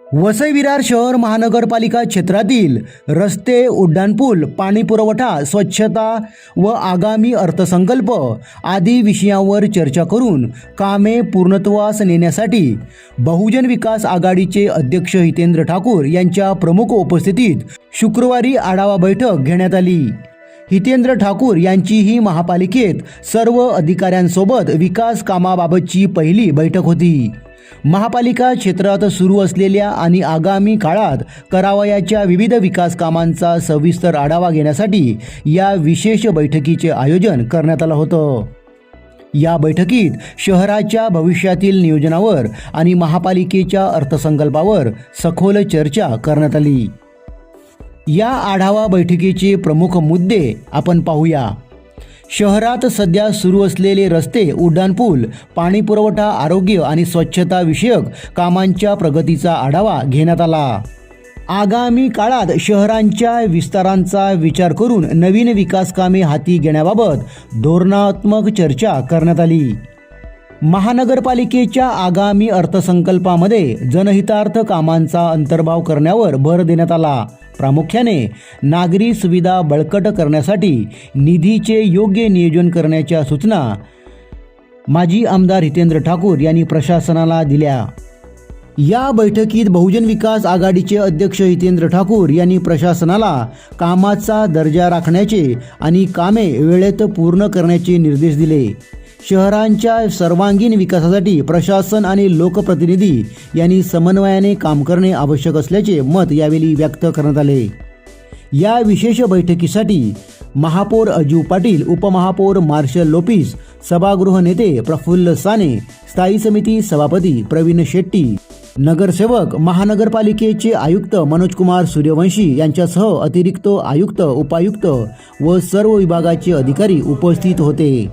वसई विरार शहर महानगरपालिका क्षेत्रातील रस्ते, उड्डाणपूल, पाणी पुरवठा, स्वच्छता व आगामी अर्थसंकल्प आदी विषयांवर चर्चा करून कामे पूर्णत्वास नेण्यासाठी बहुजन विकास आघाडीचे अध्यक्ष हितेंद्र ठाकूर यांच्या प्रमुख उपस्थितीत शुक्रवारी आढावा बैठक घेण्यात आली। हितेंद्र ठाकूर यांची ही महापालिकेत सर्व अधिकाऱ्यांसोबत विकास कामाबाबतची पहिली बैठक होती। महापालिका क्षेत्रात सुरू असलेल्या आणि आगामी काळात करावयाच्या विविध विकास कामांचा सविस्तर आढावा घेण्यासाठी या विशेष बैठकीचे आयोजन करण्यात आलं होतं। या बैठकीत शहराच्या भविष्यातील नियोजनावर आणि महापालिकेच्या अर्थसंकल्पावर सखोल चर्चा करण्यात आली। या आढावा बैठकीचे प्रमुख मुद्दे आपण पाहूया। शहरात सध्या सुरू असलेले रस्ते, उड्डाणपूल, पाणी पुरवठा, आरोग्य आणि स्वच्छता विषयक कामांच्या प्रगतीचा आढावा घेण्यात आला। आगामी काळात शहरांच्या विस्तारांचा विचार करून नवीन विकास कामे हाती घेण्याबाबत धोरणात्मक चर्चा करण्यात आली। महानगरपालिकेच्या आगामी अर्थसंकल्पामध्ये जनहितार्थ कामांचा अंतर्भाव करण्यावर भर देण्यात आला। प्रामुख्याने नागरी सुविधा बळकट करण्यासाठी निधीचे योग्य नियोजन करण्याच्या सूचना माजी आमदार हितेंद्र ठाकूर यांनी प्रशासनाला दिल्या। या बैठकीत बहुजन विकास आघाडीचे अध्यक्ष हितेंद्र ठाकूर यांनी प्रशासनाला कामाचा दर्जा राखण्याचे आणि कामे वेळेत पूर्ण करण्याचे निर्देश दिले। शहरांच्या सर्वांगीण विकासासाठी प्रशासन आणि लोकप्रतिनिधी यांनी समन्वयाने काम करणे आवश्यक असल्याचे मत यावेळी व्यक्त करण्यात आले। या विशेष बैठकीसाठी महापौर अजू पाटील, उपमहापौर मार्शल लोपिस, सभागृह नेते प्रफुल्ल साने, स्थायी समिती सभापती प्रवीण शेट्टी, नगरसेवक, महानगरपालिकेचे आयुक्त मनोजकुमार सूर्यवंशी यांच्यासह अतिरिक्त आयुक्त, उपायुक्त व सर्व विभागाचे अधिकारी उपस्थित होते।